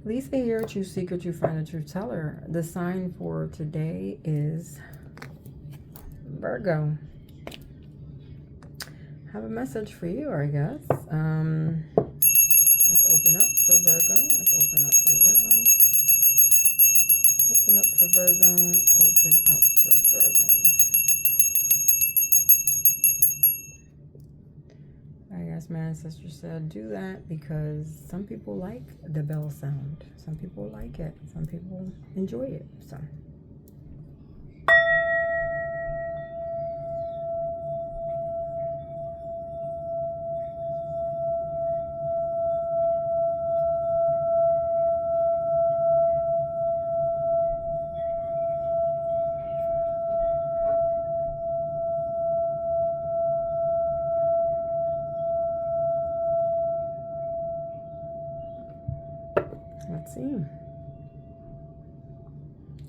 Lisa here, True Seeker, True Finder, True Teller. The sign for today is Virgo. I have a message for you, I guess. Let's open up for Virgo. Let's open up for Virgo. Open up for Virgo. Open up for Virgo. I guess my ancestor said do that because some people like the bell sound. Some people like it. Some people enjoy it. So. Let's see.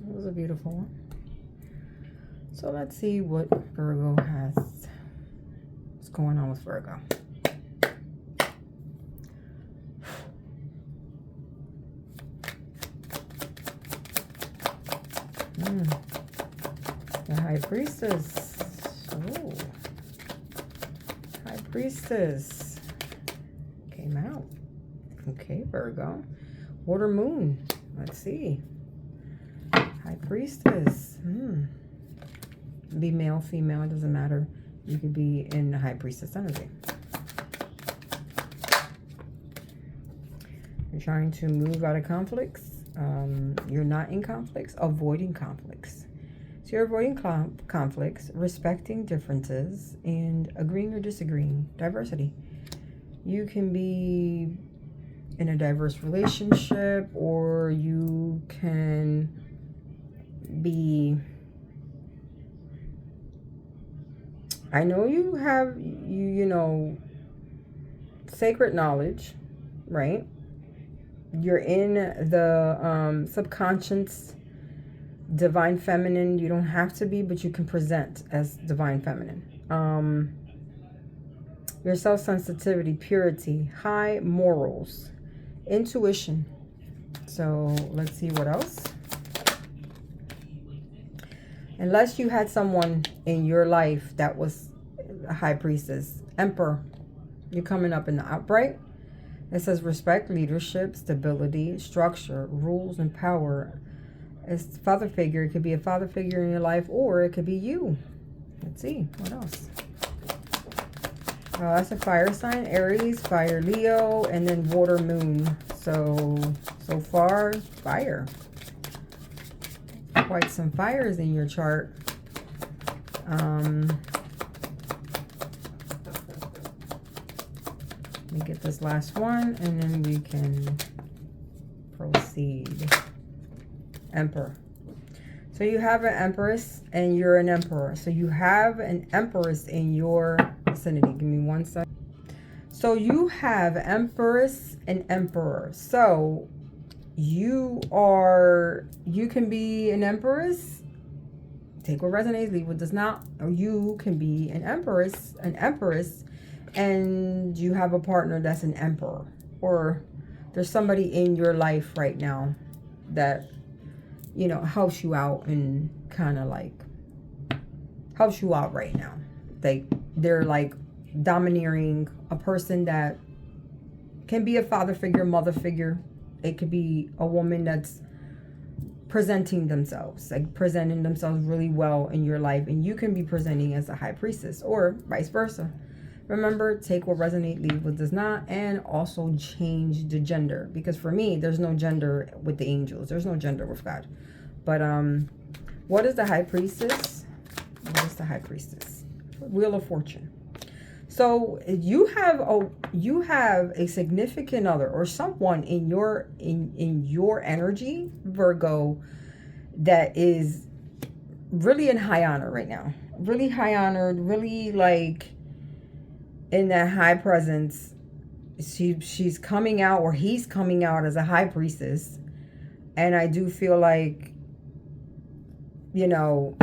That was a beautiful one. So let's see what Virgo has. What's going on with Virgo? The High Priestess. Oh. High Priestess came out. Okay, Virgo. Water Moon. Let's see. High Priestess. Be male, female, it doesn't matter. You could be in the High Priestess energy. You're trying to move out of conflicts. You're not in conflicts, avoiding conflicts. So you're avoiding conflicts, respecting differences, and agreeing or disagreeing. Diversity. You can be in a diverse relationship, or you can be, I know you have, you know, sacred knowledge, right? You're in the subconscious divine feminine. You don't have to be, but you can present as divine feminine. Your self-sensitivity, purity, high morals, intuition. So let's see what else. Unless you had someone in your life that was a High Priestess, Emperor, you're coming up in the upright. It says respect, leadership, stability, structure, rules, and power. It's father figure. It could be a father figure in your life, or it could be you. Let's see what else. That's a fire sign, Aries, fire, Leo, and then water, moon. So far, fire. Quite some fires in your chart. Let me get this last one, and then we can proceed. Emperor. So you have an Empress, and you're an Emperor. So you have an Empress in your vicinity. Give me one second. So you have Empress and Emperor. So you can be an Empress. Take what resonates, leave what does not. Or you can be an Empress, and you have a partner that's an Emperor. Or there's somebody in your life right now that, you know, helps you out and kind of like helps you out right now. They're like domineering, a person that can be a father figure, mother figure. It could be a woman that's presenting themselves really well in your life, and you can be presenting as a High Priestess, or vice versa. Remember, take what resonates, leave what does not, and also change the gender, because for me, there's no gender with the angels. There's no gender with God. But what is the High Priestess? What is the High Priestess? Wheel of Fortune. So you have a significant other, or someone in your energy, Virgo, that is really in high honor right now. Really high honored, really like in that high presence. She's coming out, or he's coming out as a High Priestess. And I do feel like, you know,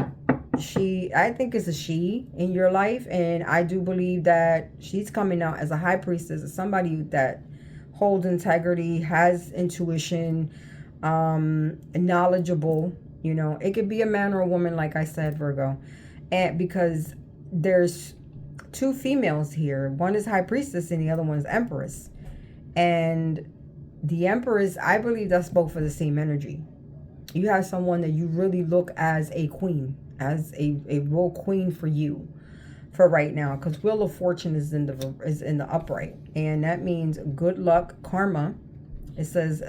I think it's a she in your life, and I do believe that she's coming out as a High Priestess, as somebody that holds integrity, has intuition, knowledgeable. You know, it could be a man or a woman, like I said, Virgo. And because there's two females here. One is High Priestess and the other one is Empress. And the Empress, I believe that's both of the same energy. You have someone that you really look as a queen, as a real queen for you for right now, because Wheel of Fortune is in the upright, and that means good luck, karma. It says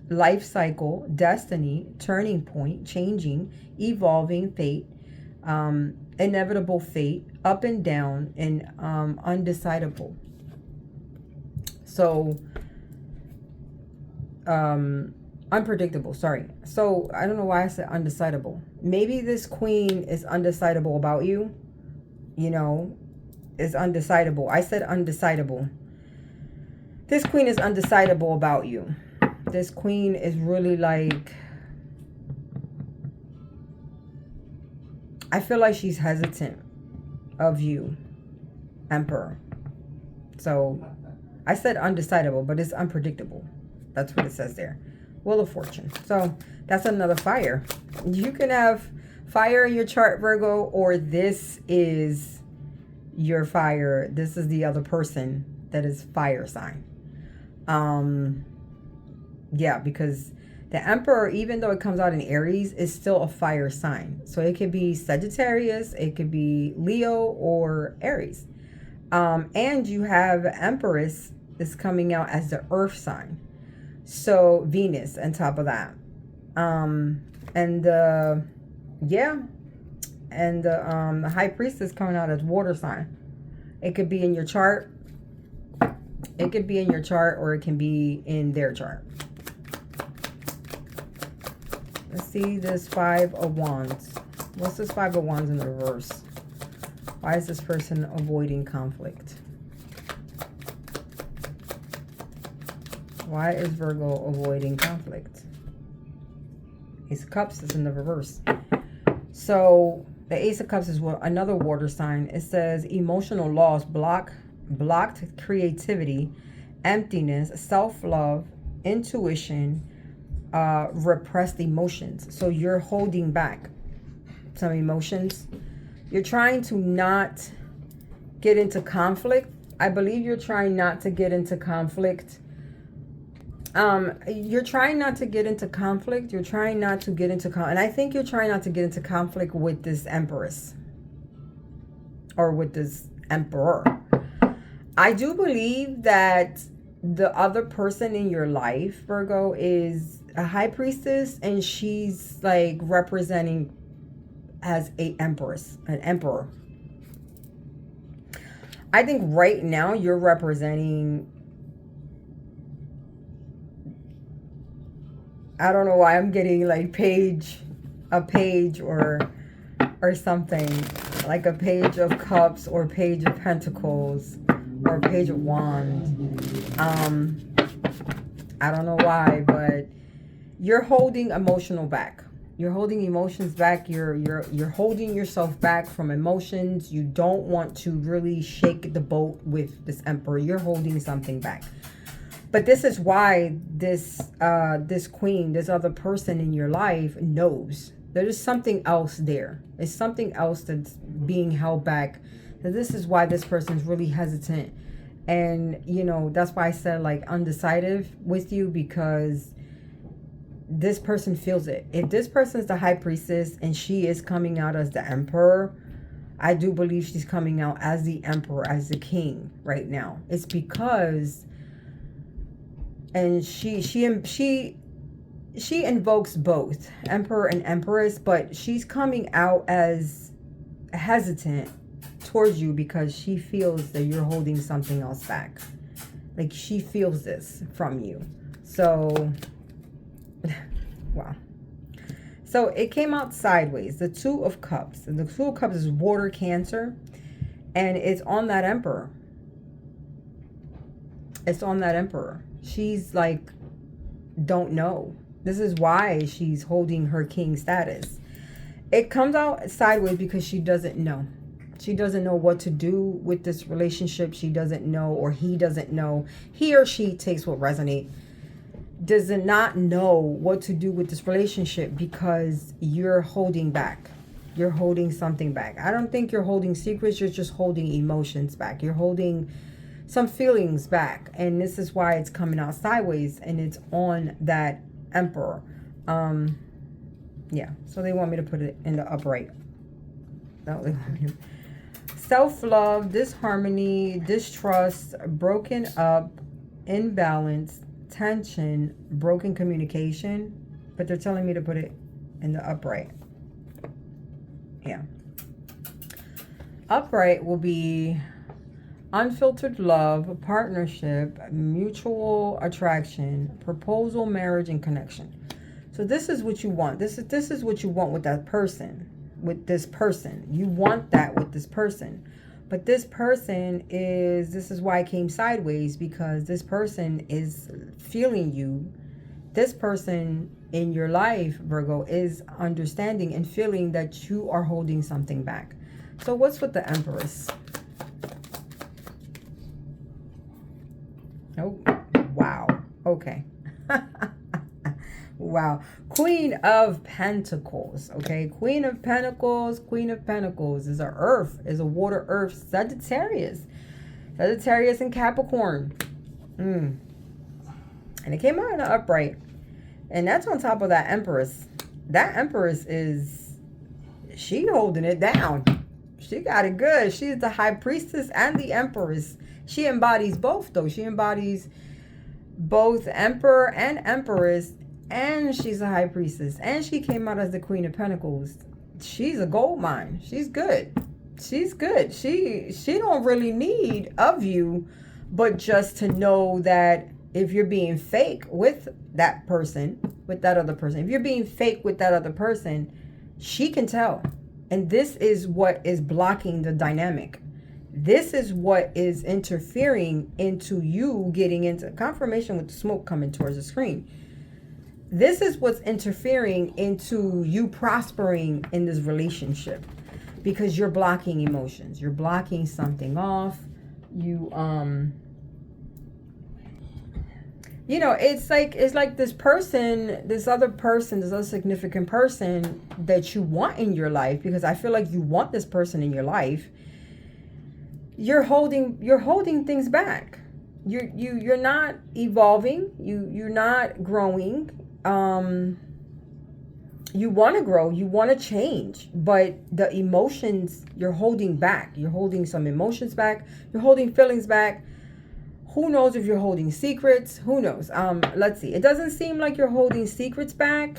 life cycle, destiny, turning point, changing, evolving, fate, inevitable fate, up and down, and undecidable. So unpredictable, sorry. So I don't know why I said undecidable. Maybe this queen is undecidable about you. You know, is undecidable. I said undecidable. This queen is undecidable about you. This queen is really like, I feel like she's hesitant of you, Emperor. So I said undecidable, but it's unpredictable. That's what it says there. Wheel of Fortune. So that's another fire. You can have fire in your chart, Virgo, or this is your fire. This is the other person that is fire sign. Yeah, because the Emperor, even though it comes out in Aries, is still a fire sign. So it could be Sagittarius, it could be Leo, or Aries. And you have Empress is coming out as the earth sign. So Venus on top of that. Yeah. And the High Priestess coming out as water sign. It could be in your chart. It could be in your chart, or it can be in their chart. Let's see this Five of Wands. What's this Five of Wands in the reverse? Why is this person avoiding conflict? Why is Virgo avoiding conflict? Ace of Cups is in the reverse. So the Ace of Cups is another water sign. It says emotional loss, blocked creativity, emptiness, self-love, intuition, repressed emotions. So you're holding back some emotions. You're trying to not get into conflict. I believe you're trying not to get into conflict. You're trying not to get into conflict. You're trying not to get into and I think you're trying not to get into conflict with this Empress or with this Emperor. I do believe that the other person in your life, Virgo, is a High Priestess, and she's like representing as a Empress, an Emperor. I think right now you're representing, I don't know why I'm getting like a page or something, like a Page of Cups or Page of Pentacles or Page of Wands. I don't know why, but you're holding emotional back. You're holding emotions back. You're holding yourself back from emotions. You don't want to really shake the boat with this Emperor. You're holding something back. But this is why this queen, this other person in your life knows there is something else there. It's something else that's being held back. And this is why this person's really hesitant. And, you know, that's why I said like undecided with you, because this person feels it. If this person is the High Priestess and she is coming out as the Emperor, I do believe she's coming out as the Emperor, as the king right now. It's because, and she invokes both Emperor and Empress, but she's coming out as hesitant towards you because she feels that you're holding something else back. Like she feels this from you. So wow. So it came out sideways. The Two of Cups. And the Two of Cups is water, Cancer. And it's on that Emperor. It's on that Emperor. She's like, don't know. This is why she's holding her king status. It comes out sideways because she doesn't know. She doesn't know what to do with this relationship. She doesn't know, or he doesn't know. He or she takes what resonate. Does not know what to do with this relationship because you're holding back. You're holding something back. I don't think you're holding secrets. You're just holding emotions back. You're holding some feelings back. And this is why it's coming out sideways, and it's on that Emperor. Yeah. So they want me to put it in the upright. No, they want me to. Self-love, disharmony, distrust, broken up, imbalance, tension, broken communication. But they're telling me to put it in the upright. Yeah. Upright will be unfiltered love, partnership, mutual attraction, proposal, marriage, and connection. So this is what you want. This is what you want with that person. With this person. You want that with this person. But this person this is why it came sideways, because this person is feeling you. This person in your life, Virgo, is understanding and feeling that you are holding something back. So what's with the Empress? Oh, wow. Okay. Wow. Queen of Pentacles. Okay. Queen of Pentacles. Queen of Pentacles is a earth, is a water earth. Sagittarius. Sagittarius and Capricorn. And it came out in the upright. And that's on top of that Empress. That Empress she holding it down. She got it good. She's the High Priestess and the Empress. She embodies both, though. She embodies both Emperor and Empress. And she's a High Priestess. And she came out as the Queen of Pentacles. She's a gold mine. She's good. She's good. She don't really need of you, but just to know that if you're being fake with that person, with that other person, if you're being fake with that other person, she can tell. And this is what is blocking the dynamic. This is what is interfering into you getting into confirmation with the smoke coming towards the screen. This is what's interfering into you prospering in this relationship, because you're blocking emotions. You're blocking something off. You, you know, it's like this person, this other significant person that you want in your life, because I feel like you want this person in your life. You're holding things back. You're not evolving. You're not growing. You want to grow, you want to change, but the emotions you're holding back. You're holding some emotions back. You're holding feelings back. Who knows if you're holding secrets? Who knows? Let's see. It doesn't seem like you're holding secrets back.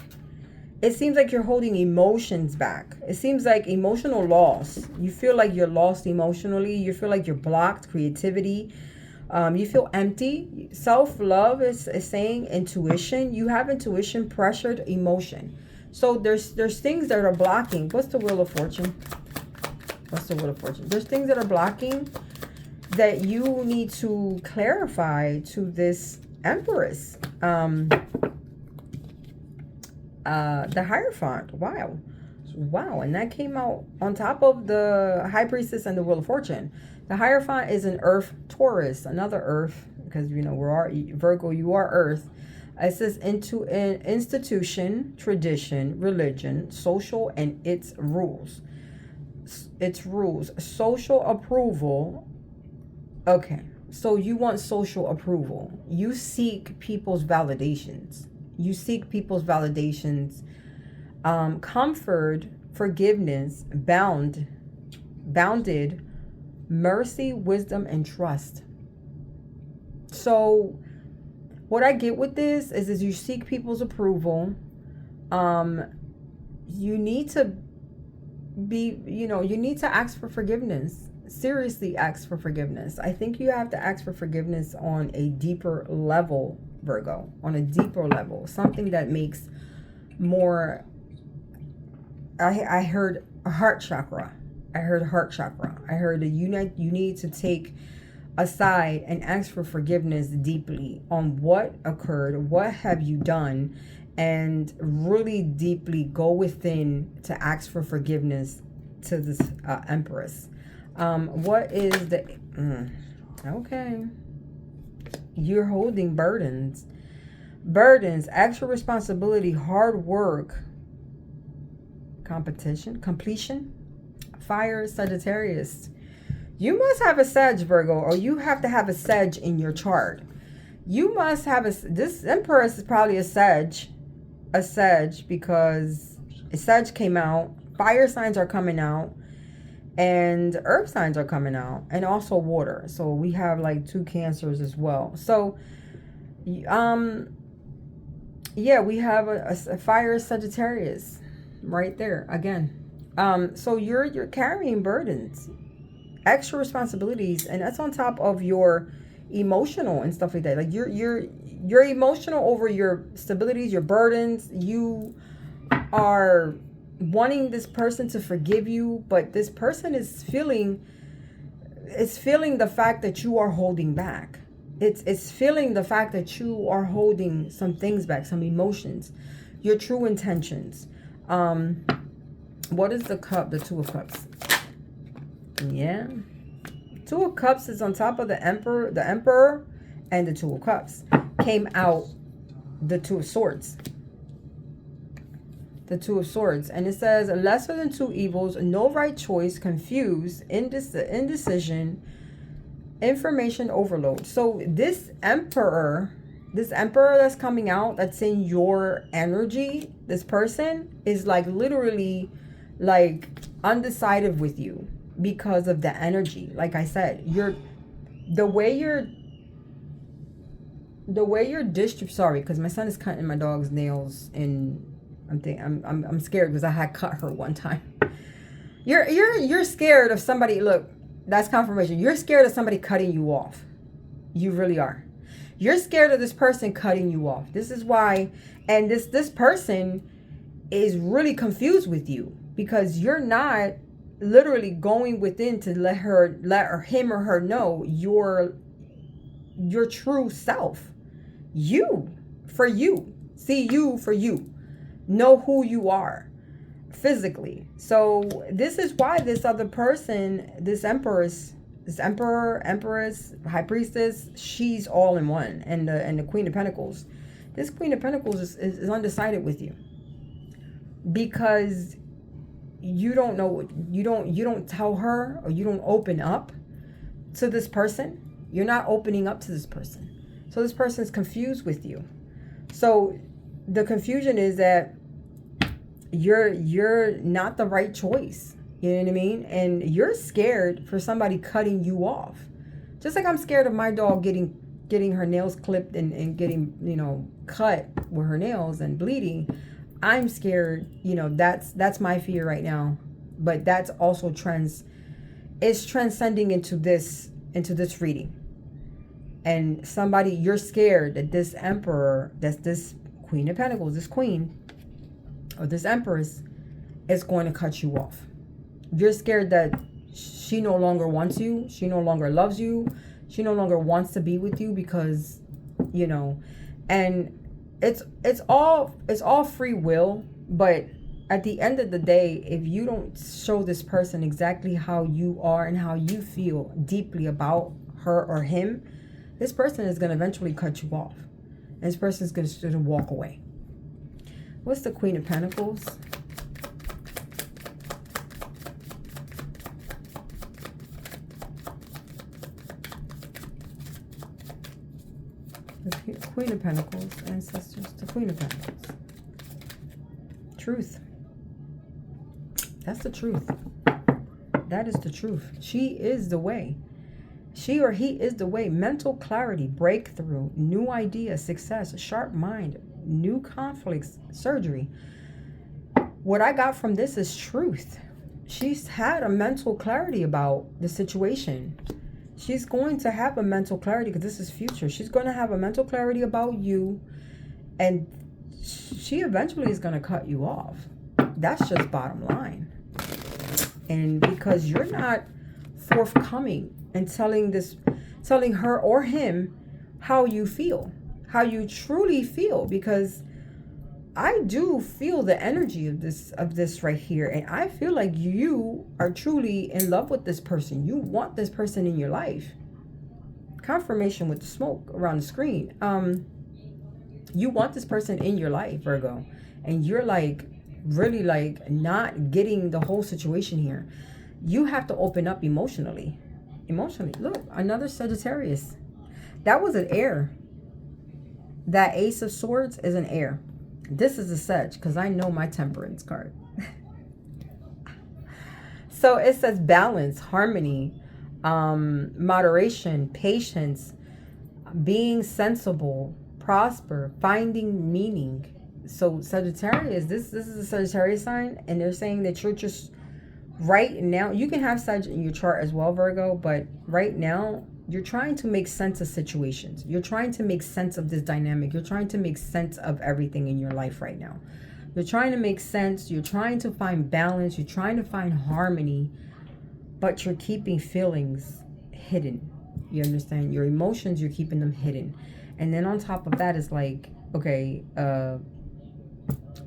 It seems like you're holding emotions back. It seems like emotional loss. You feel like you're lost emotionally. You feel like you're blocked. Creativity. You feel empty. Self-love is saying intuition. You have intuition, pressured emotion. So there's things that are blocking. What's the Wheel of Fortune? What's the Wheel of Fortune? There's things that are blocking that you need to clarify to this Empress. The Hierophant. Wow. And that came out on top of the High Priestess and the Wheel of Fortune. The Hierophant is an Earth Taurus, another Earth, because you know Virgo, you are Earth. It says into an institution, tradition, religion, social, and its rules. Social approval. Okay, so you want social approval. You seek people's validations. Comfort, forgiveness, bounded, mercy, wisdom, and trust. So what I get with this is you seek people's approval. You need to you need to ask for forgiveness. Seriously, ask for forgiveness. I think you have to ask for forgiveness on a deeper level, Virgo, on a deeper level. Something that makes more... I heard heart chakra. I heard that you need to take aside and ask for forgiveness deeply on what occurred, what have you done, and really deeply go within to ask for forgiveness to this Empress. What is the... okay. You're holding burdens. Burdens, extra responsibility, hard work, completion, fire, Sagittarius. You must have a Sag, Virgo, or you have to have a Sag in your chart. You must have this Empress is probably a Sag because a Sag came out, fire signs are coming out, and earth signs are coming out, and also water. So we have like 2 Cancers as well. So, yeah, we have a fire Sagittarius right there again. So you're carrying burdens, extra responsibilities, and that's on top of your emotional and stuff like that. Like you're emotional over your stabilities, your burdens. You are wanting this person to forgive you, but this person is feeling the fact that you are holding back. It's feeling the fact that you are holding some things back, some emotions, your true intentions. What is the cup? The 2 of Cups. Yeah. 2 of Cups is on top of the Emperor and the 2 of Cups. Came out the 2 of Swords. The 2 of Swords. And it says, lesser than 2 evils, no right choice, confused, indecision, information overload. So this emperor that's coming out, that's in your energy, this person is like literally like undecided with you because of the energy. Like I said, the way you're sorry, because my son is cutting my dog's nails, and I'm scared because I had cut her one time. You're scared of somebody. Look, that's confirmation. You're scared of somebody cutting you off. You really are. You're scared of this person cutting you off. This is why, and this person is really confused with you because you're not literally going within to let him or her know your true self. You for you. See you for you. Know who you are physically. So this is why this other person, this emperor, empress, high priestess, she's all in one. And the Queen of Pentacles. This Queen of Pentacles is undecided with you because you don't know, you don't tell her, or you don't open up to this person. You're not opening up to this person. So this person is confused with you. So the confusion is that you're not the right choice. You know what I mean? And you're scared for somebody cutting you off. Just like I'm scared of my dog getting her nails clipped and getting, cut with her nails and bleeding. I'm scared, that's my fear right now. But that's also it's transcending into this reading. And you're scared that this emperor, that's this Queen of Pentacles, this queen, or this empress, is going to cut you off. You're scared that she no longer wants you. She no longer loves you. She no longer wants to be with you because, and it's all free will. But at the end of the day, if you don't show this person exactly how you are and how you feel deeply about her or him, this person is going to eventually cut you off. And this person is going to walk away. What's the Queen of Pentacles? The Queen of Pentacles, ancestors, the Queen of Pentacles. Truth. That's the truth. That is the truth. She is the way. She or he is the way. Mental clarity, breakthrough, new idea, success, sharp mind, new conflicts, surgery. What I got from this is truth. She's had a mental clarity about the situation. She's going to have a mental clarity because this is future. She's going to have a mental clarity about you, and she eventually is going to cut you off. That's just bottom line. And because you're not forthcoming and telling her or him how you feel, how you truly feel, because I do feel the energy of this right here, and I feel like you are truly in love with this person. You want this person in your life. Confirmation with the smoke around the screen. You want this person in your life, Virgo, and you're like really like not getting the whole situation here. You have to open up emotionally. Look, another Sagittarius. That was an air. That Ace of Swords is an air. This is a Sag, because I know my Temperance card. So it says balance, harmony, moderation, patience, being sensible, prosper, finding meaning. So Sagittarius, this is a Sagittarius sign, and they're saying that you're just right now, you can have Sag in your chart as well, Virgo, but right now you're trying to make sense of situations. You're trying to make sense of this dynamic. You're trying to make sense of everything in your life right now. You're trying to make sense. You're trying to find balance. You're trying to find harmony, but you're keeping feelings hidden. You understand? Your emotions, you're keeping them hidden. And then on top of that is like, okay,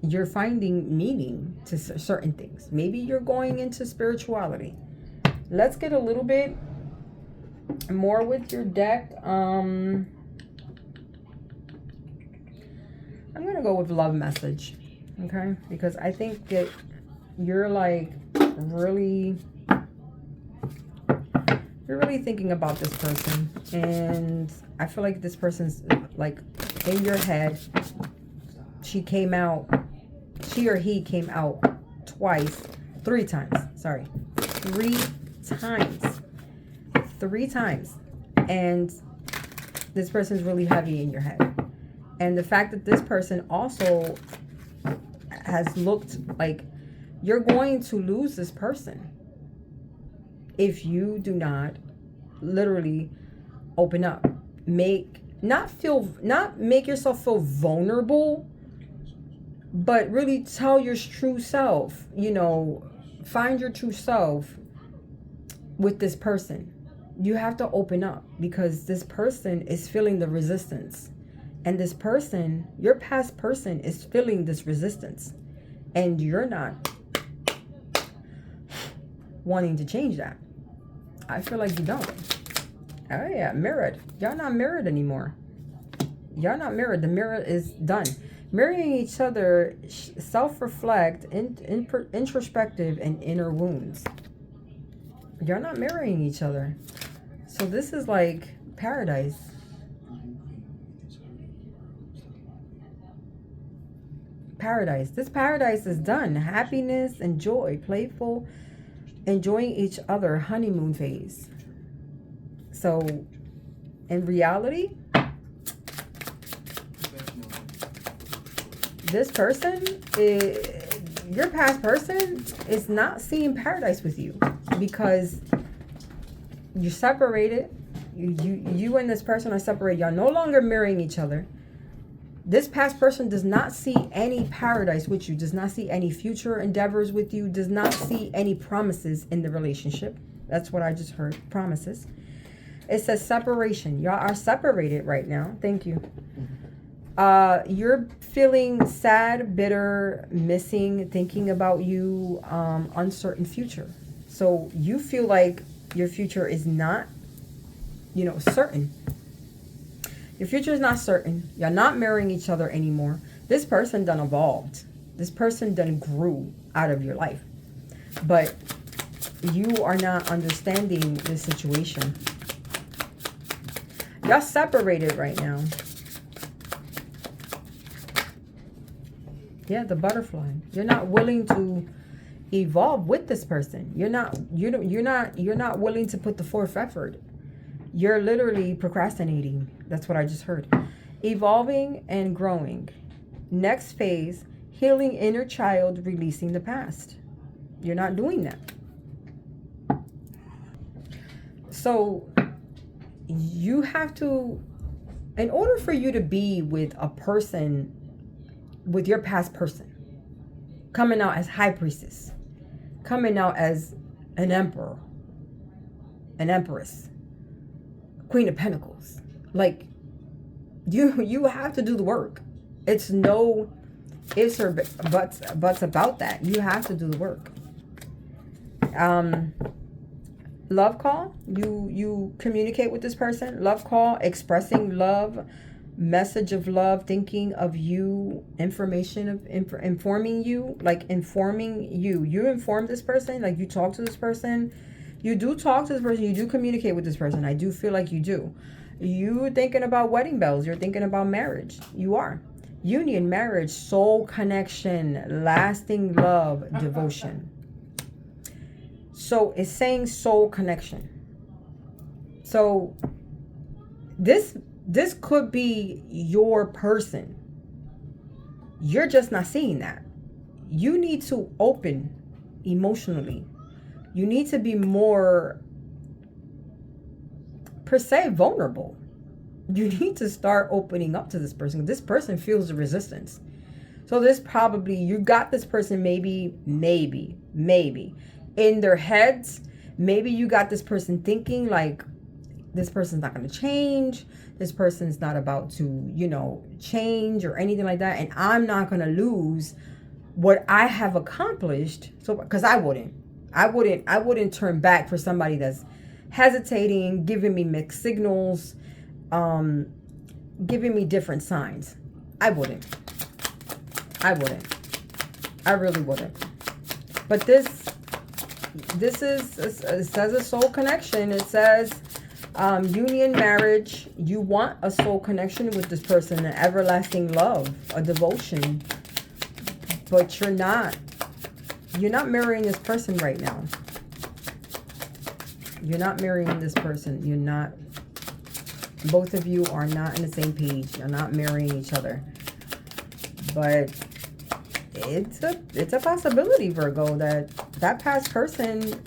you're finding meaning to certain things. Maybe you're going into spirituality. Let's get a little bit more with your deck. I'm gonna go with love message, okay? Because I think that you're like really thinking about this person, and I feel like this person's like in your head. She or he came out three times, and this person's really heavy in your head. And the fact that this person also has looked like you're going to lose this person if you do not literally open up, not make yourself feel vulnerable, but really tell your true self, find your true self with this person. You have to open up, because this person is feeling the resistance. And this person, your past person, is feeling this resistance. And you're not wanting to change that. I feel like you don't. Oh yeah, mirrored. Y'all not mirrored anymore. Y'all not mirrored. The mirror is done. Mirroring each other, self-reflect, introspective, and inner wounds. You're not mirroring each other. So this is like paradise. Paradise. This paradise is done. Happiness and joy, playful, enjoying each other, honeymoon phase. So in reality, this person, your past person, is not seeing paradise with you, because you're separated. You and this person are separated. Y'all no longer mirroring each other. This past person does not see any paradise with you, does not see any future endeavors with you, does not see any promises in the relationship. That's what I just heard, promises. It says separation. Y'all are separated right now. Thank you. You're feeling sad, bitter, missing, thinking about you, uncertain future. So you feel like your future is not, certain. Your future is not certain. You're not marrying each other anymore. This person done evolved. This person done grew out of your life. But you are not understanding the situation. Y'all separated right now. Yeah, the butterfly. You're not willing to evolve with this person. You're not willing to put the forth effort. You're literally procrastinating. That's what I just heard. Evolving and growing. Next phase, healing inner child, releasing the past. You're not doing that. So you have to, in order for you to be with a person, with your past person, coming out as high priestess, coming out as an emperor, an empress, Queen of Pentacles, like you have to do the work. It's no ifs or buts about that. You have to do the work. Love call, you communicate with this person. Love call, expressing love, message of love, thinking of you, information of informing you, like informing you. You inform this person, like you talk to this person. You do talk to this person. You do communicate with this person. I do feel like you do. You thinking about wedding bells. You're thinking about marriage. You are. Union, marriage, soul connection, lasting love, devotion. So it's saying soul connection. So this could be your person. You're just not seeing that. You need to open emotionally. You need to be more, per se, vulnerable. You need to start opening up to this person. This person feels the resistance. So this probably, you got this person maybe in their heads. Maybe you got this person thinking like, this person's not going to change. This person's not about to, change or anything like that. And I'm not going to lose what I have accomplished. So, because I wouldn't turn back for somebody that's hesitating, giving me mixed signals, giving me different signs. I wouldn't. I really wouldn't. But this is, it says a soul connection. It says union, marriage. You want a soul connection with this person, an everlasting love, a devotion. But you're not marrying this person right now. You're not marrying this person. You're not, both of you are not on the same page. You're not marrying each other. But it's a possibility, Virgo, that past person,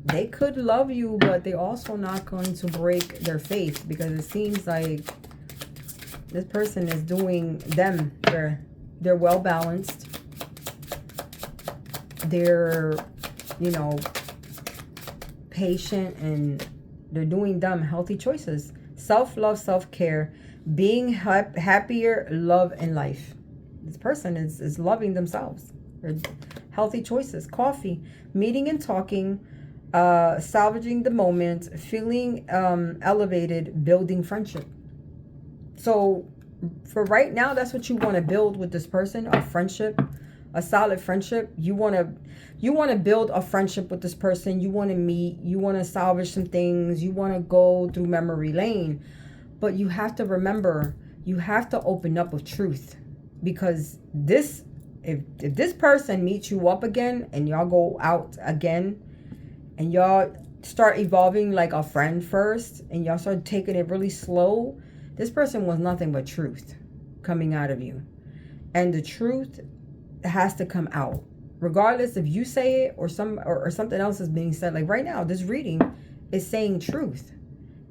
they could love you, but they also not going to break their faith, because it seems like this person is doing them. They're well balanced. They're, patient, and they're doing them healthy choices. Self-love, self-care, being happier, love, and life. This person is loving themselves. They're healthy choices. Coffee, meeting and talking, salvaging the moment, feeling elevated, building friendship. So for right now, that's what you want to build with this person, a friendship, a solid friendship. You want to build a friendship with this person. You want to meet, you want to salvage some things, you want to go through memory lane. But you have to remember, you have to open up with truth. Because if this person meets you up again and y'all go out again and y'all start evolving like a friend first and y'all start taking it really slow, this person was nothing but truth coming out of you. And the truth has to come out, regardless if you say it or something else is being said. Like right now, this reading is saying truth.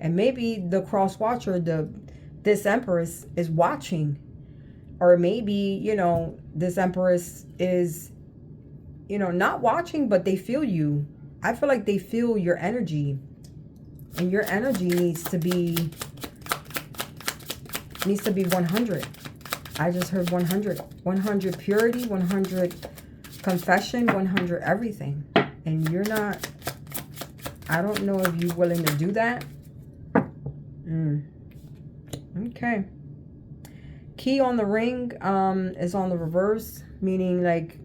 And maybe the cross watcher, this Empress is watching. Or maybe, this Empress is, not watching, but they feel you. I feel like they feel your energy. And your energy needs to be 100. I just heard 100. 100 purity, 100 confession, 100 everything. And you're not, I don't know if you're willing to do that. Okay. Key on the ring is on the reverse, meaning like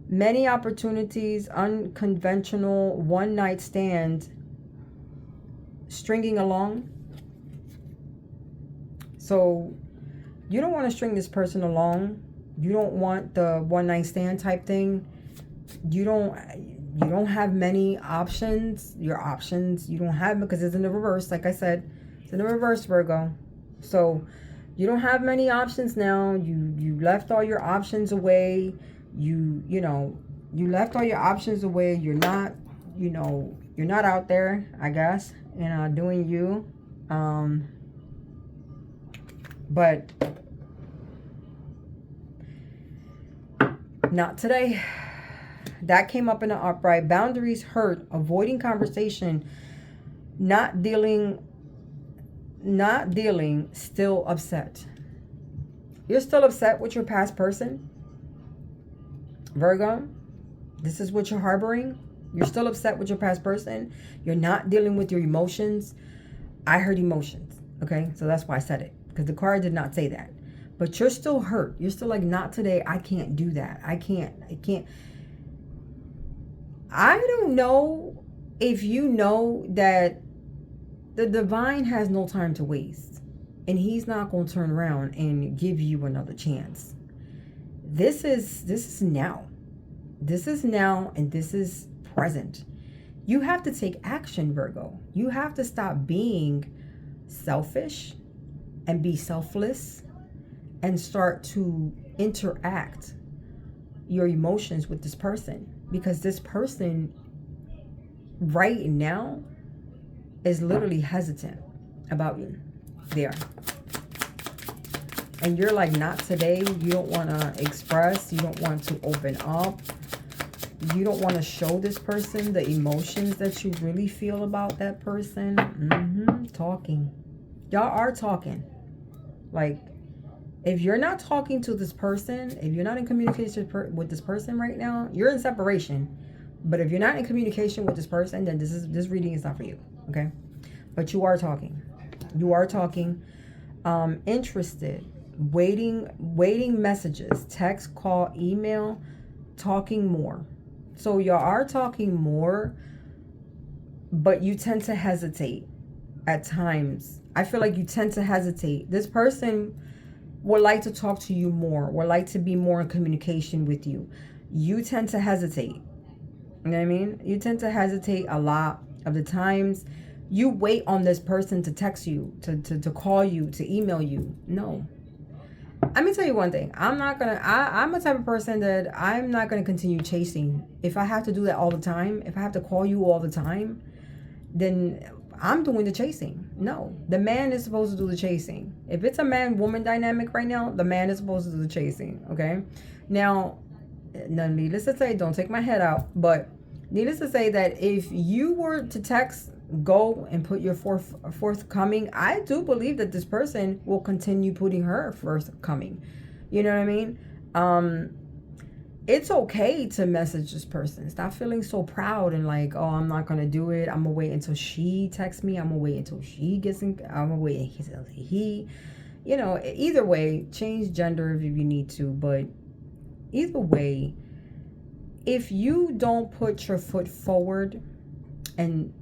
many opportunities, unconventional, one night stand, stringing along. So you don't want to string this person along. You don't want the one night stand type thing. You don't have many options. Your options, you don't have, because it's in the reverse. Like I said, it's in the reverse, Virgo. So you don't have many options now. You left all your options away. You left all your options away. You're not, you're not out there, I guess, doing you. But not today. That came up in the upright. Boundaries hurt. Avoiding conversation. Not dealing, still upset. You're still upset with your past person. Virgo, this is what you're harboring. You're still upset with your past person. You're not dealing with your emotions. I heard emotions. Okay, so that's why I said it, because the card did not say that. But you're still hurt. You're still like, not today. I can't do that. I can't. I don't know if you know that the divine has no time to waste. And he's not going to turn around and give you another chance. This is now. This is now, and this is present. You have to take action, Virgo. You have to stop being selfish and be selfless and start to interact your emotions with this person, because this person right now is literally hesitant about you. There. And you're like, not today. You don't want to express. You don't want to open up. You don't want to show this person the emotions that you really feel about that person. Talking. Y'all are talking. Like, if you're not talking to this person, if you're not in communication with this person right now, you're in separation. But if you're not in communication with this person, then this reading is not for you. Okay? But you are talking. You are talking. Interested. Waiting messages. Text, call, email. Talking more. So you are talking more, but you tend to hesitate at times. I feel like you tend to hesitate. This person would like to talk to you more, would like to be more in communication with you. You tend to hesitate. You know what I mean? You tend to hesitate a lot of the times. You wait on this person to text you, to call you, to email you. No. Let me tell you one thing. I'm a type of person that I'm not going to continue chasing. If I have to do that all the time, if I have to call you all the time, then I'm doing the chasing. No, the man is supposed to do the chasing. If it's a man-woman dynamic right now, the man is supposed to do the chasing, okay? Now, needless to say, don't take my head out, but needless to say that if you were to text, go and put your forthcoming, I do believe that this person will continue putting her forthcoming. You know what I mean? It's okay to message this person. Stop feeling so proud and like, oh, I'm not gonna do it. I'm gonna wait until she texts me. I'm gonna wait until she gets in. I'm gonna wait until he. You know, either way, change gender if you need to. But either way, if you don't put your foot forward and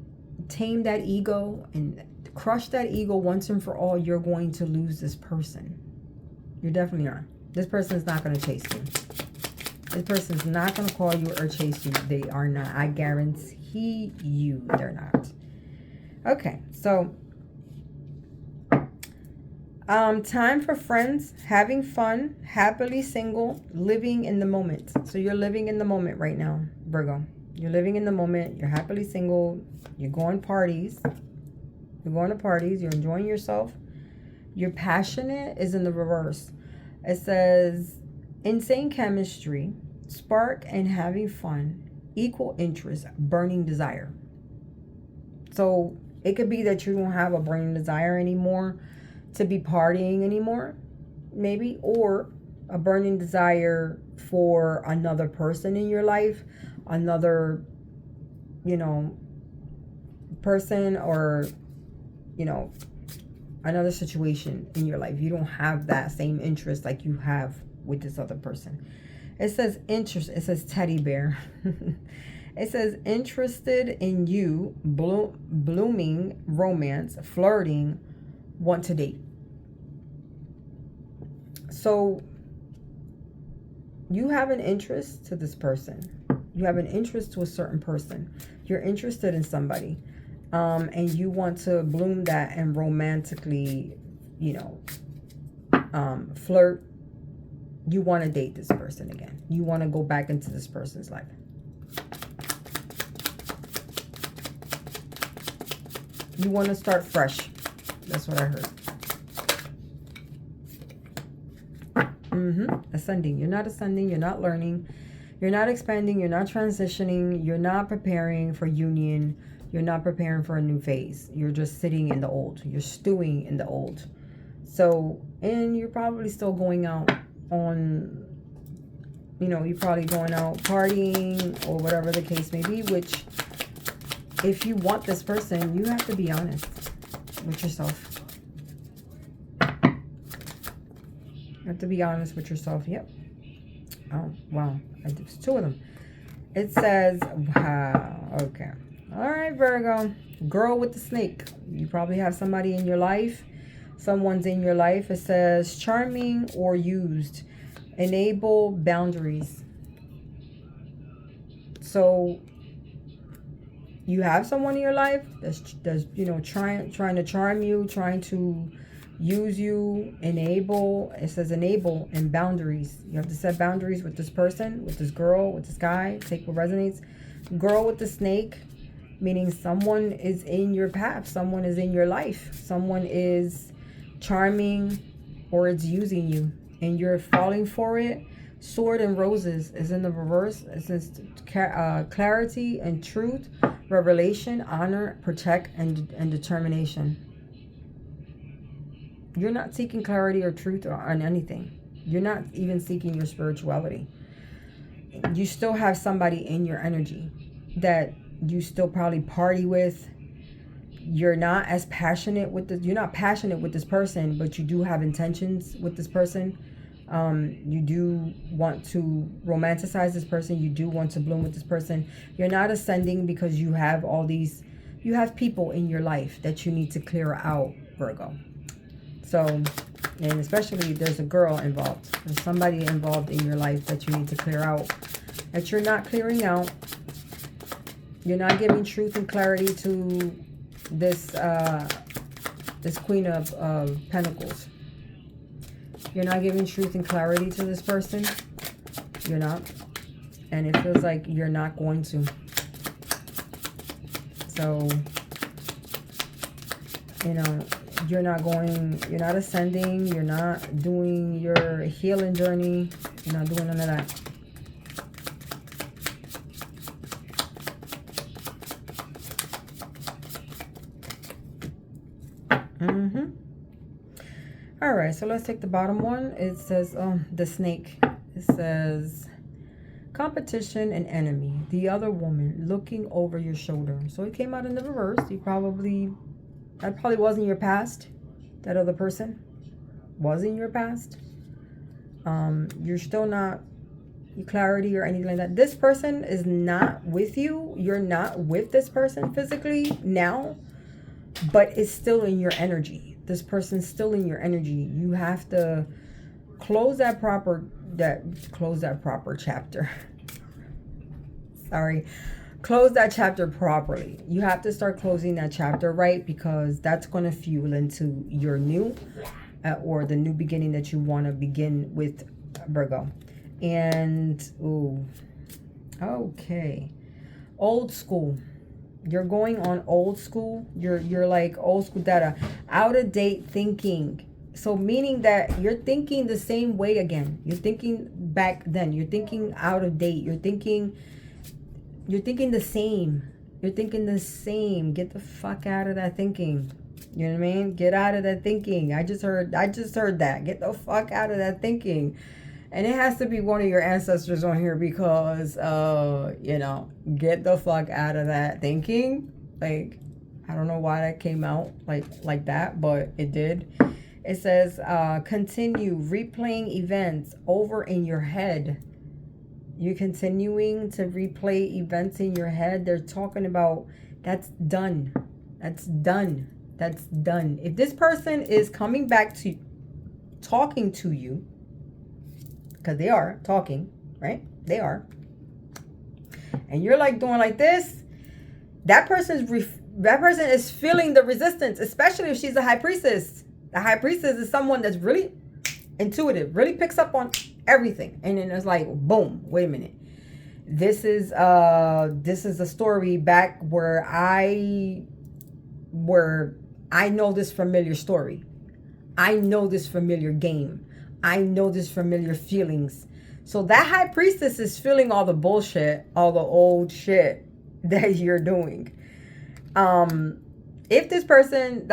tame that ego and crush that ego once and for all, you're going to lose this person. You definitely are. This person is not going to chase you. This person is not going to call you or chase you. They are not. I guarantee you they're not. Okay, so time for friends, having fun, happily single, living in the moment. So you're living in the moment right now, Virgo. You're living in the moment. You're happily single. You're going parties. You're going to parties. You're enjoying yourself. You're passionate is in the reverse. It says insane chemistry, spark and having fun, equal interest, burning desire. So it could be that you don't have a burning desire anymore to be partying anymore, maybe, or a burning desire for another person in your life, another, person, or, another situation in your life. You don't have that same interest like you have with this other person. It says interest. It says teddy bear. It says interested in you, blooming, romance, flirting, want to date. So you have an interest to this person. You have an interest to a certain person. You're interested in somebody. And you want to bloom that and romantically, flirt. You want to date this person again. You want to go back into this person's life. You want to start fresh. That's what I heard. Ascending. You're not ascending. You're not learning. You're not expanding. You're not transitioning. You're not preparing for union. You're not preparing for a new phase. You're just sitting in the old. You're stewing in the old. So, and you're probably still going out on You know, you're probably going out partying or whatever the case may be, which if you want this person, you have to be honest with yourself. You have to be honest with yourself. Yep. Oh, wow. It's two of them. It says, wow. Okay. All right, Virgo. Girl with the snake. You probably have somebody in your life. Someone's in your life. It says charming or used. Enable boundaries. So you have someone in your life that's you know, trying to charm you, trying to use you, enable. It says enable and boundaries. You have to set boundaries with this person, with this girl, with this guy. Take what resonates. Girl with the snake, meaning someone is in your path, someone is in your life, someone is charming or it's using you and you're falling for it. Sword and roses is in the reverse. It says clarity and truth, revelation, honor, protect, and determination. You're not seeking clarity or truth on anything. You're not even seeking your spirituality. You still have somebody in your energy that you still probably party with. You're not as passionate with this. You're not passionate with this person, but you do have intentions with this person. You do want to romanticize this person. You do want to bloom with this person. You're not ascending because you have all these, you have people in your life that you need to clear out, Virgo. So, and especially there's a girl involved. There's somebody involved in your life that you need to clear out, that you're not clearing out. You're not giving truth and clarity to this this Queen of Pentacles. You're not giving truth and clarity to this person. You're not. And it feels like you're not going to. So, you know, you're not ascending. You're not doing your healing journey. You're not doing none of that. All right, so let's take the bottom one. It says, the snake. It says, competition and enemy. The other woman looking over your shoulder. So it came out in the reverse. That probably wasn't your past. That other person wasn't your past. You're still not clarity or anything like that. This person is not with you. You're not with this person physically now, but it's still in your energy. This person's still in your energy. You have to close that proper chapter. Sorry. Close that chapter properly. You have to start closing that chapter right, because that's going to fuel into your new or the new beginning that you want to begin with, Virgo. And ooh, okay, old school. You're going on old school. You're like old school data, out of date thinking. So meaning that you're thinking the same way again. You're thinking back then. You're thinking out of date. You're thinking the same. You're thinking the same. Get the fuck out of that thinking. You know what I mean? Get out of that thinking. I just heard that. Get the fuck out of that thinking. And it has to be one of your ancestors on here, because, you know, get the fuck out of that thinking. Like, I don't know why that came out like that, but it did. It says, continue replaying events over in your head. You're continuing to replay events in your head. They're talking about that's done. That's done. That's done. If this person is coming back to talking to you, because they are talking, right? They are. And you're like doing like this. That person is feeling the resistance, especially if she's a high priestess. The high priestess is someone that's really intuitive, really picks up on everything. And then it's like, boom, wait a minute. This is a story back where I know this familiar story. I know this familiar game. I know this familiar feelings. So that high priestess is feeling all the bullshit, all the old shit that you're doing. If this person,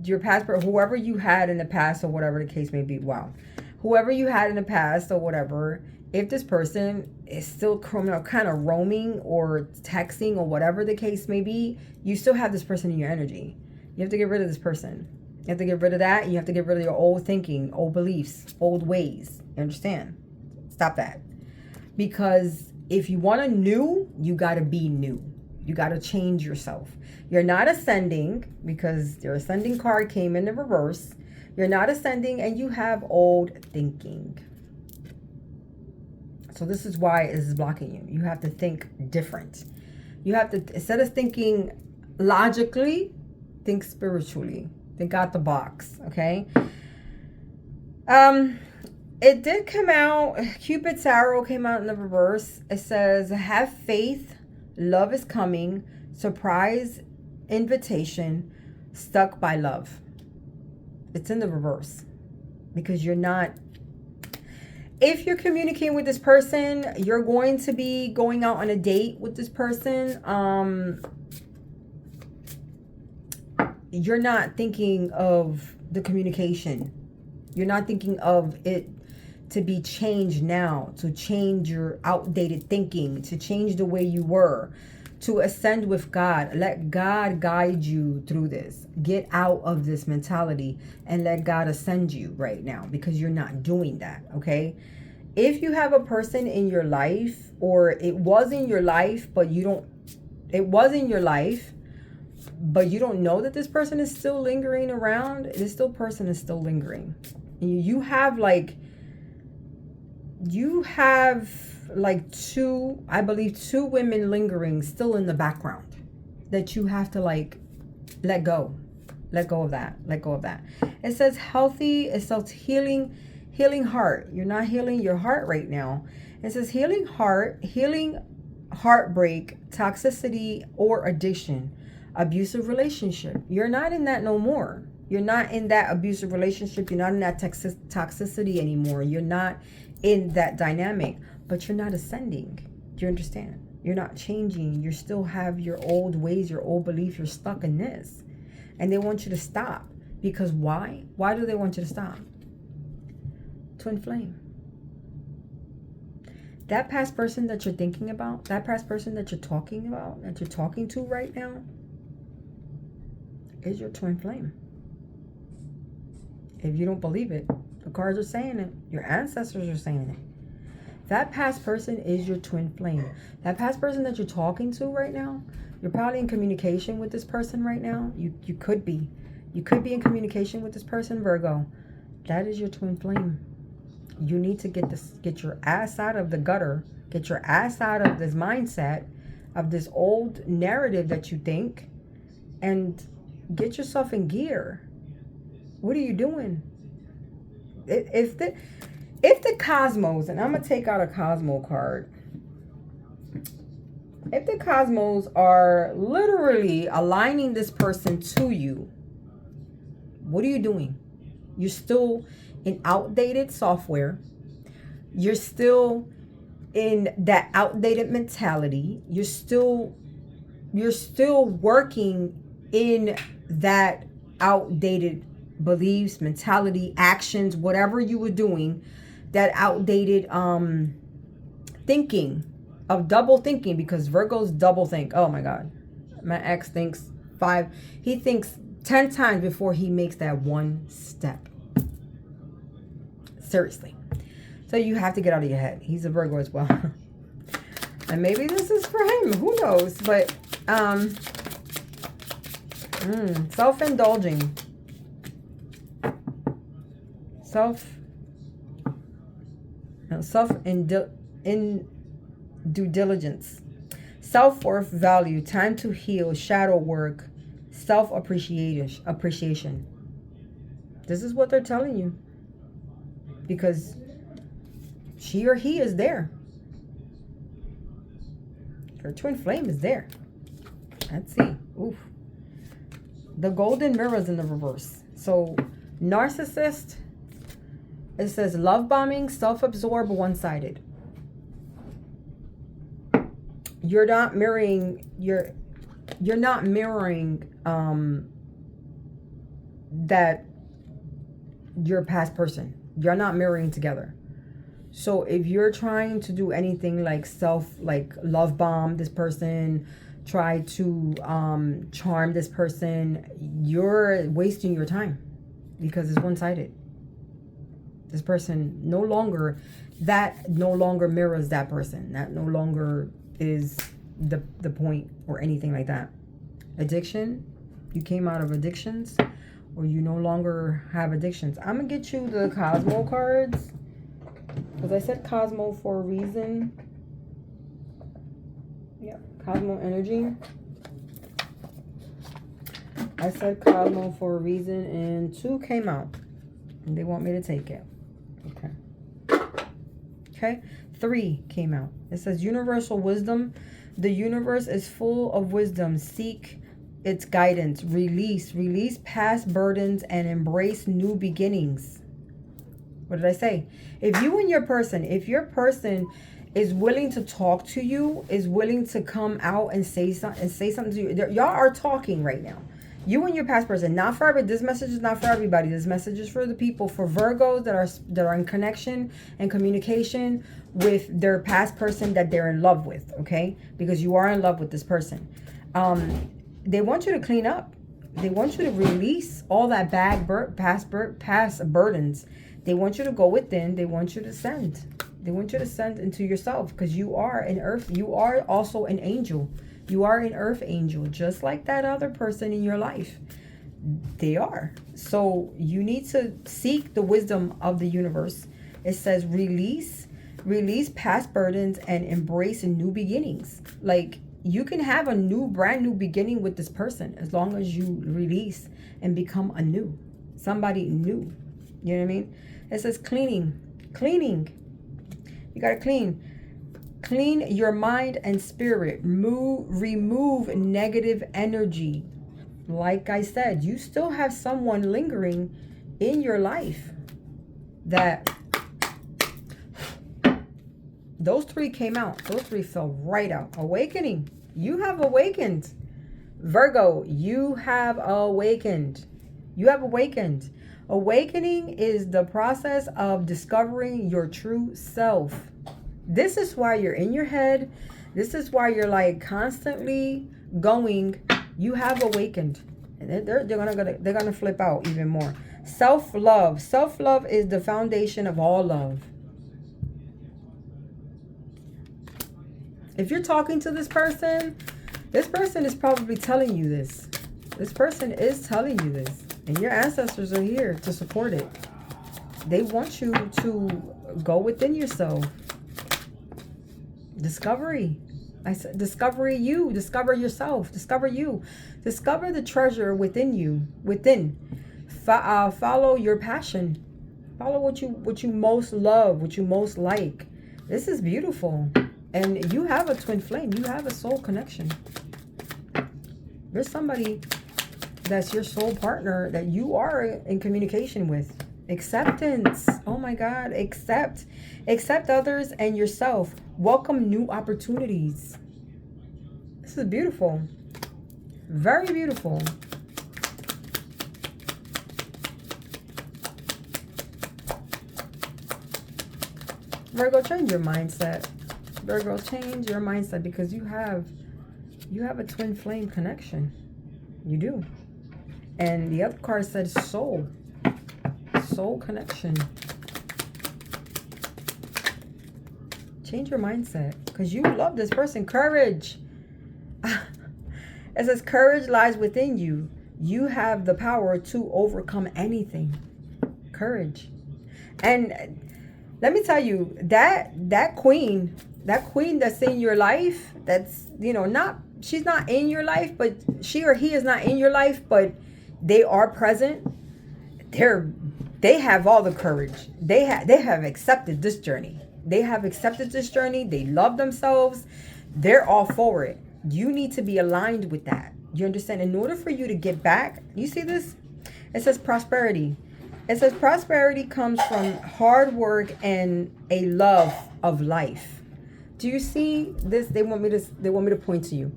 your past, whoever you had in the past or whatever the case may be, wow. whoever you had in the past or whatever, if this person is still kind of roaming or texting or whatever the case may be, you still have this person in your energy. You have to get rid of this person. You have to get rid of that. You have to get rid of your old thinking, old beliefs, old ways. You understand? Stop that. Because if you want a new, you got to be new. You got to change yourself. You're not ascending because your ascending card came in the reverse. You're not ascending and you have old thinking. So this is why it is blocking you. You have to think different. You have to, instead of thinking logically, think spiritually. Think out the box, okay? It did come out, Cupid's arrow came out in the reverse. It says, have faith, love is coming, surprise invitation, stuck by love. It's in the reverse because you're not, if you're communicating with this person, you're going to be going out on a date with this person. You're not thinking of the communication. You're not thinking of it to be changed now, to change your outdated thinking, to change the way you were, to ascend with God. Let God guide you through this. Get out of this mentality and let God ascend you right now because you're not doing that, okay? If you have a person in your life, or it was in your life, but you don't, it was in your life, but you don't know that this person is still lingering around, this person is still lingering. You have like two, I believe, two women lingering still in the background that you have to like let go. Let go of that. Let go of that. It says healthy, it says healing heart. You're not healing your heart right now. It says healing heart, healing heartbreak, toxicity or addiction, abusive relationship. You're not in that no more. You're not in that abusive relationship. You're not in that toxicity anymore. You're not in that dynamic, but you're not ascending. Do you understand? You're not changing. You still have your old ways, your old beliefs. You're stuck in this. And they want you to stop. Because why? Why do they want you to stop? Twin flame. That past person that you're thinking about, that past person that you're talking about, that you're talking to right now, is your twin flame. If you don't believe it, the cards are saying it. Your ancestors are saying it. That past person is your twin flame. That past person that you're talking to right now, you're probably in communication with this person right now. You could be. You could be in communication with this person, Virgo. That is your twin flame. You need to get your ass out of the gutter. Get your ass out of this mindset of this old narrative that you think, and get yourself in gear. What are you doing? If the cosmos, and I'm going to take out a Cosmo card. If the cosmos are literally aligning this person to you, what are you doing? You're still in outdated software. You're still in that outdated mentality. You're still working in that outdated beliefs, mentality, actions, whatever you were doing, that outdated thinking, of double thinking, because Virgos double think. Oh my God. My ex thinks 10 times before he makes that one step. Seriously. So you have to get out of your head. He's a Virgo as well. And maybe this is for him. Who knows? But self-indulging. In due diligence, self-worth, value, time to heal, shadow work, self-appreciation. This is what they're telling you, because she or he is there. Her twin flame is there. Let's see. Oof. The golden mirror's in the reverse. So narcissist, it says love bombing, self-absorbed, one-sided. You're not mirroring that your past person. You're not marrying together. So if you're trying to do anything like love bomb this person, try to charm this person, you're wasting your time because it's one-sided. This person no longer mirrors that person. That no longer is the point or anything like that. Addiction, you came out of addictions, or you no longer have addictions. I'm gonna get you the Cosmo cards, because I said Cosmo for a reason. Yeah, Cosmo energy. I said Cosmo for a reason, and 2 came out, and they want me to take it. Okay, 3 came out. It says universal wisdom. The universe is full of wisdom. Seek its guidance. Release past burdens and embrace new beginnings. What did I say? If your person is willing to talk to you, is willing to come out and say something to you, y'all are talking right now. You and your past person, not for everybody. This message is not for everybody. This message is for the people, for Virgos that are in connection and communication with their past person that they're in love with, okay? Because you are in love with this person. They want you to clean up. They want you to release all that past burdens. They want you to go within. They want you to send. They want you to send into yourself, because you are an earth. You are also an angel. You are an earth angel, just like that other person in your life. They are. So you need to seek the wisdom of the universe. It says release past burdens and embrace new beginnings. Like, you can have a brand new beginning with this person as long as you release and become somebody new. You know what I mean? It says cleaning. You got to clean your mind and spirit. Remove negative energy. Like I said, you still have someone lingering in your life that those 3 came out. Those 3 fell right out. Awakening. You have awakened. Virgo, you have awakened. You have awakened. Awakening is the process of discovering your true self. This is why you're in your head. This is why you're like constantly going. You have awakened. And they're gonna flip out even more. Self-love. Self-love is the foundation of all love. If you're talking to this person is probably telling you this. This person is telling you this. And your ancestors are here to support it. They want you to go within yourself. Discovery. I said discover you. Discover yourself. Discover you. Discover the treasure within you. Follow your passion. Follow what you most love, what you most like. This is beautiful. And you have a twin flame. You have a soul connection. There's somebody that's your soul partner that you are in communication with. Acceptance. Oh my God. Accept others and yourself. Welcome new opportunities. This is beautiful. Very beautiful. Virgo, change your mindset. Virgo, change your mindset, because you have a twin flame connection. You do. And the other card said soul connection. Change your mindset, because you love this person. Courage. It says courage lies within you. You have the power to overcome anything. Courage. And let me tell you, that queen that's in your life, that's, she's not in your life, but she or he is not in your life, but they are present. They have all the courage. They have accepted this journey. They love themselves. They're all for it. You need to be aligned with that. You understand? In order for you to get back, you see this? It says prosperity. It says prosperity comes from hard work and a love of life. Do you see this? They want me to point to you.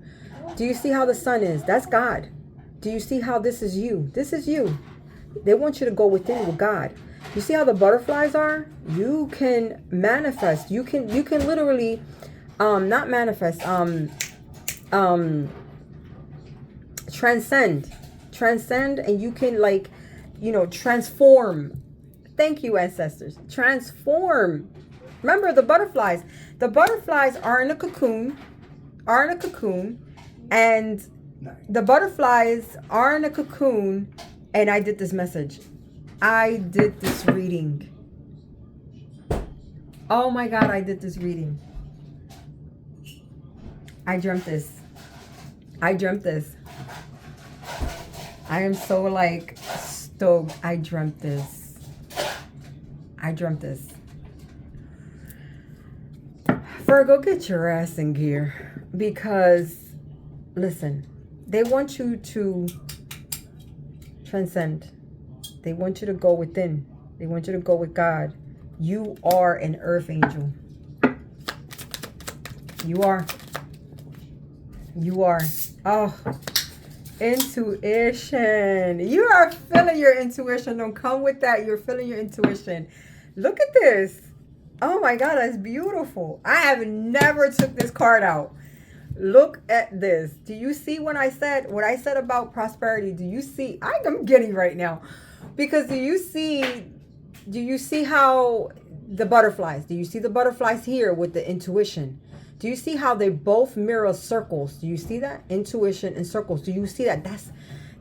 Do you see how the sun is? That's God. Do you see how this is you? This is you. They want you to go within with God. You see how the butterflies are? You can manifest. You can literally not manifest, transcend, and you can, like, transform. Thank you, ancestors. Transform. Remember the butterflies. The butterflies are in a cocoon, and the butterflies are in a cocoon. And I did this message. I did this reading. Oh my God, I did this reading. I dreamt this. I am so, like, stoked. I dreamt this. Virgo, get your ass in gear. Because, listen, they want you to transcend. They want you to go within. They want you to go with God. You are an earth angel. You are. Oh, intuition. You are feeling your intuition. Don't come with that. You're feeling your intuition. Look at this. Oh my God, that's beautiful. I have never took this card out. Look at this. Do you see what I said about prosperity? Do you see? I'm giddy right now. Because do you see how the butterflies, do you see the butterflies here with the intuition? Do you see how they both mirror circles? Do you see that? Intuition and circles. Do you see that?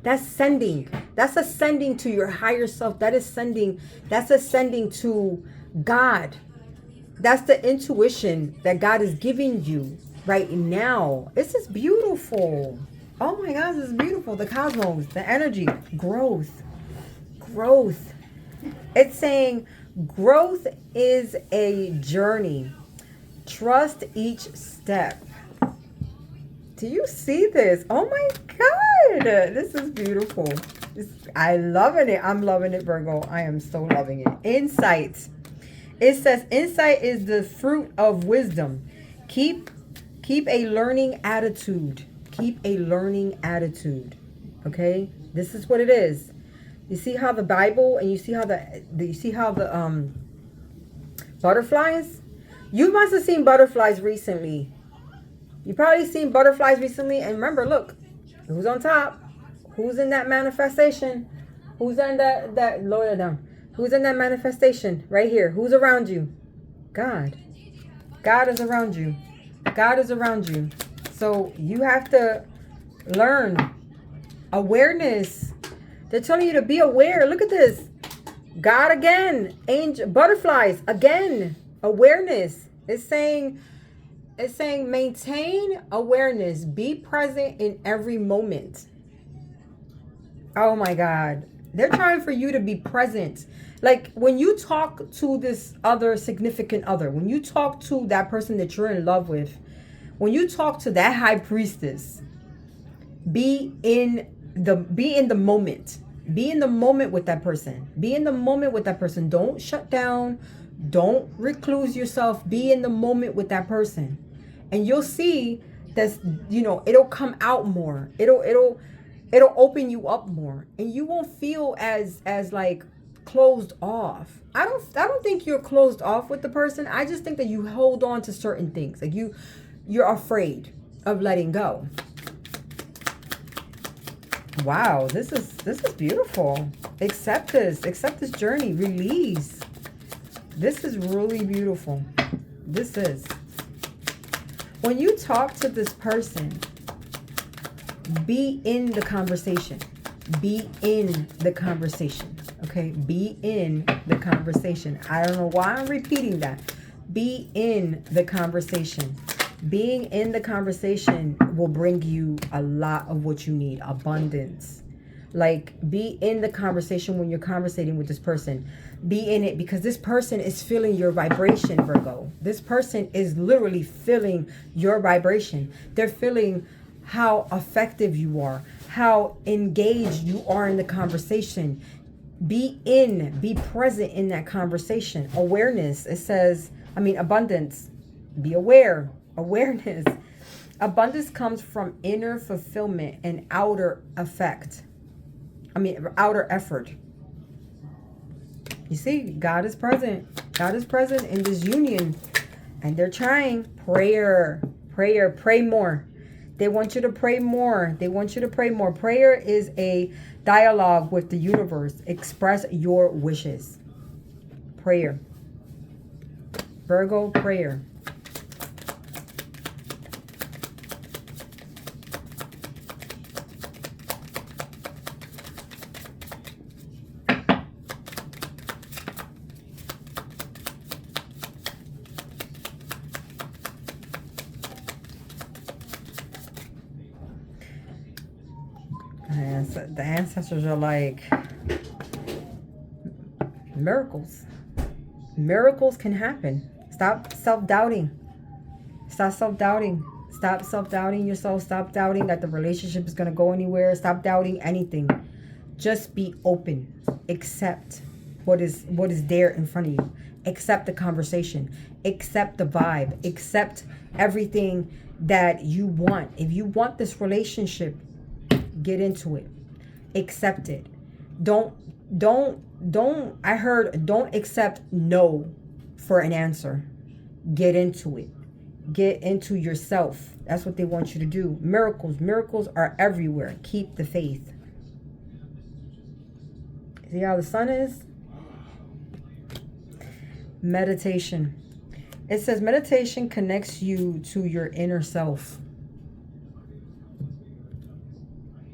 That's sending. That's ascending to your higher self. That's ascending to God. That's the intuition that God is giving you right now. This is beautiful. Oh my God, this is beautiful. The cosmos, the energy, growth. It's saying growth is a journey. Trust each step. Do you see this? Oh my God, this is beautiful. I'm loving it, Virgo. I am so loving it. Insight. It says insight is the fruit of wisdom. Keep a learning attitude. Okay? This is what it is. You see how the Bible, and you see how the butterflies? You must have seen butterflies recently. You probably seen butterflies recently. And remember, look, who's on top? Who's in that manifestation? Who's in that lower down? Who's in that manifestation right here? Who's around you? God. God is around you. So you have to learn awareness. They're telling you to be aware. Look at this. God again. Angel, butterflies again. Awareness. It's saying maintain awareness. Be present in every moment. Oh my God. They're trying for you to be present. Like when you talk to this other significant other, when you talk to that person that you're in love with, when you talk to that high priestess, be in the moment. Be in the moment with that person. Don't shut down. Don't recluse yourself. Be in the moment with that person. And you'll see that, it'll come out more. It'll open you up more. And you won't feel as like closed off. I don't think you're closed off with the person. I just think that you hold on to certain things. Like you're afraid of letting go. Wow, this is beautiful. Accept this journey. Release. This is really beautiful. This is. When you talk to this person, be in the conversation. Be in the conversation. Okay? Be in the conversation. I don't know why I'm repeating that. Be in the conversation. Being in the conversation will bring you a lot of what you need. Abundance. Like, be in the conversation when you're conversating with this person. Be in it because this person is feeling your vibration, Virgo. This person is literally feeling your vibration. They're feeling how effective you are, how engaged you are in the conversation. Be present in that conversation. Awareness. It says, abundance. Be aware. Awareness. Abundance comes from inner fulfillment and outer effort. You see, God is present. God is present in this union. And they're trying. Prayer. Prayer. Pray more. They want you to pray more. They want you to pray more. Prayer is a dialogue with the universe. Express your wishes. Prayer. Virgo, prayer. The ancestors are like, miracles. Miracles can happen. Stop self-doubting. Stop self-doubting. Stop self-doubting yourself. Stop doubting that the relationship is going to go anywhere. Stop doubting anything. Just be open. Accept what is there in front of you. Accept the conversation. Accept the vibe. Accept everything that you want. If you want this relationship, get into it. Accept it. Don't accept no for an answer. Get into it. Get into yourself. That's what they want you to do. Miracles are everywhere. Keep the faith. See how the sun is? Meditation. It says meditation connects you to your inner self.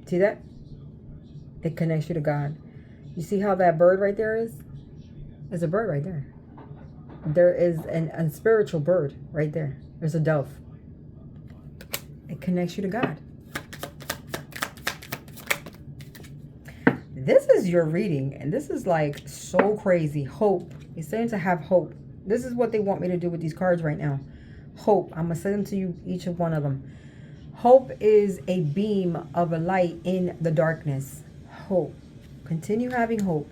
See that? It connects you to God. You see how that bird right there is? There's a bird right there. There is a spiritual bird right there. There's a dove. It connects you to God. This is your reading, and this is like so crazy. Hope. You're saying to have hope. This is what they want me to do with these cards right now. Hope. I'm going to send them to you, each of one of them. Hope is a beam of a light in the darkness. Hope. Continue having hope.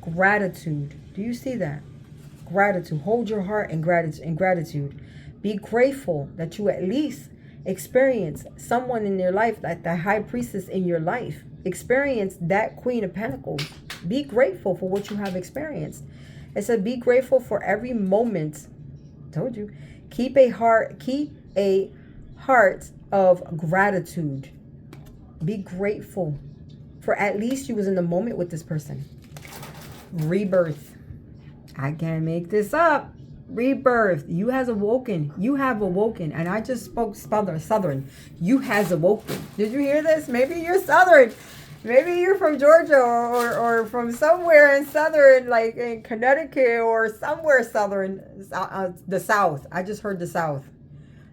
Gratitude. Do you see that? Gratitude. Hold your heart in gratitude. Be grateful that you at least experience someone in your life, like the high priestess in your life. Experience that Queen of Pentacles. Be grateful for what you have experienced. It said be grateful for every moment. Told you. Keep a heart of gratitude. Be grateful for at least you was in the moment with this person. Rebirth. I can't make this up. Rebirth. You has awoken. You have awoken. And I just spoke Southern. You has awoken. Did you hear this? Maybe you're Southern. Maybe you're from Georgia or from somewhere in Southern, like in Connecticut or somewhere Southern. The South. I just heard the South.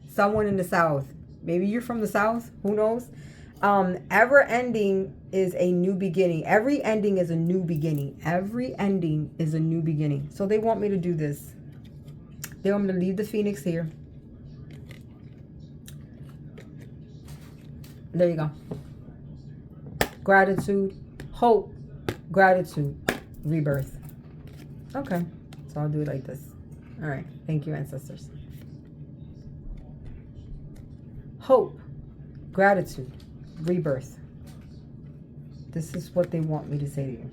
Someone in the South. Maybe you're from the South. Who knows? Ever ending is a new beginning. Every ending is a new beginning. Every ending is a new beginning. So they want me to do this. They want me to leave the Phoenix here. There you go. Gratitude, hope, gratitude, rebirth. Okay. So I'll do it like this. All right. Thank you, ancestors. Hope, gratitude, rebirth. This is what they want me to say to you.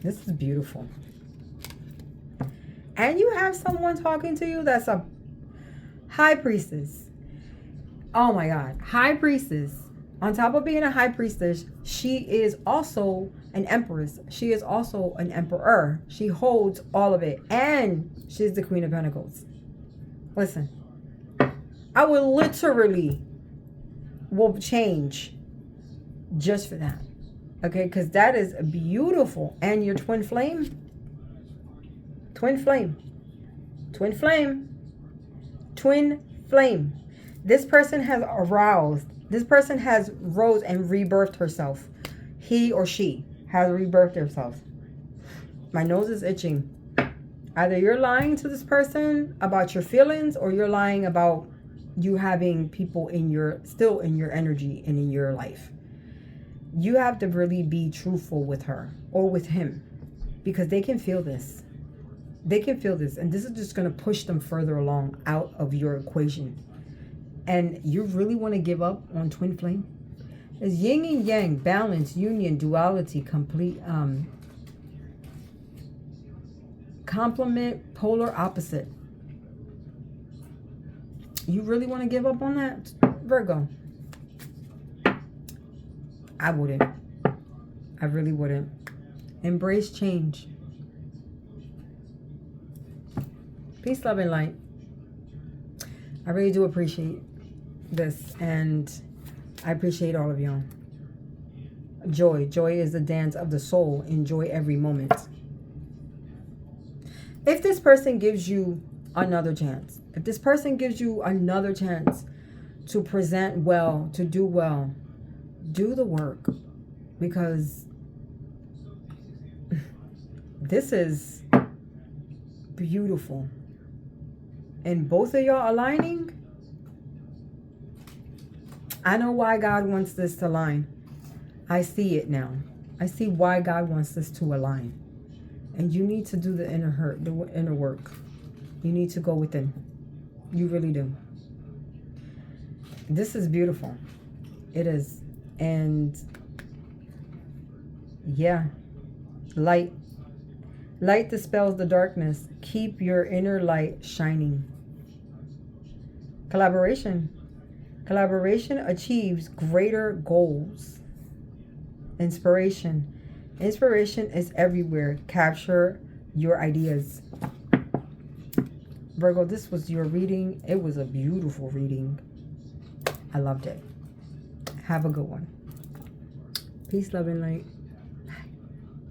This is beautiful. And you have someone talking to you that's a high priestess. Oh my God. High priestess. On top of being a high priestess, she is also an empress. She is also an emperor. She holds all of it. And she's the Queen of Pentacles. Listen. I will change just for that. Okay, because that is beautiful. And your twin flame. Twin flame. Twin flame. Twin flame. This person has aroused. This person has rose and rebirthed herself. He or she has rebirthed herself. My nose is itching. Either you're lying to this person about your feelings, or you're lying about you having people still in your energy and in your life. You have to really be truthful with her or with him, because they can feel this. They can feel this, and this is just going to push them further along out of your equation. And you really want to give up on twin flame? It's yin and yang, balance, union, duality, complete Compliment, polar opposite. You really want to give up on that, Virgo? I wouldn't. I really wouldn't. Embrace change. Peace, love, and light. I really do appreciate this, and I appreciate all of y'all. Joy. Joy is the dance of the soul. Enjoy every moment. If this person gives you another chance, if this person gives you another chance to present well, to do well, do the work, because this is beautiful. And both of y'all aligning, I know why God wants this to align. I see it now. I see why God wants this to align. And you need to do the inner work. You need to go within. You really do. This is beautiful. It is. And yeah, light. Light dispels the darkness. Keep your inner light shining. Collaboration. Collaboration achieves greater goals. Inspiration. Inspiration is everywhere. Capture your ideas. Virgo, this was your reading. It was a beautiful reading. I loved it. Have a good one. Peace, love, and light.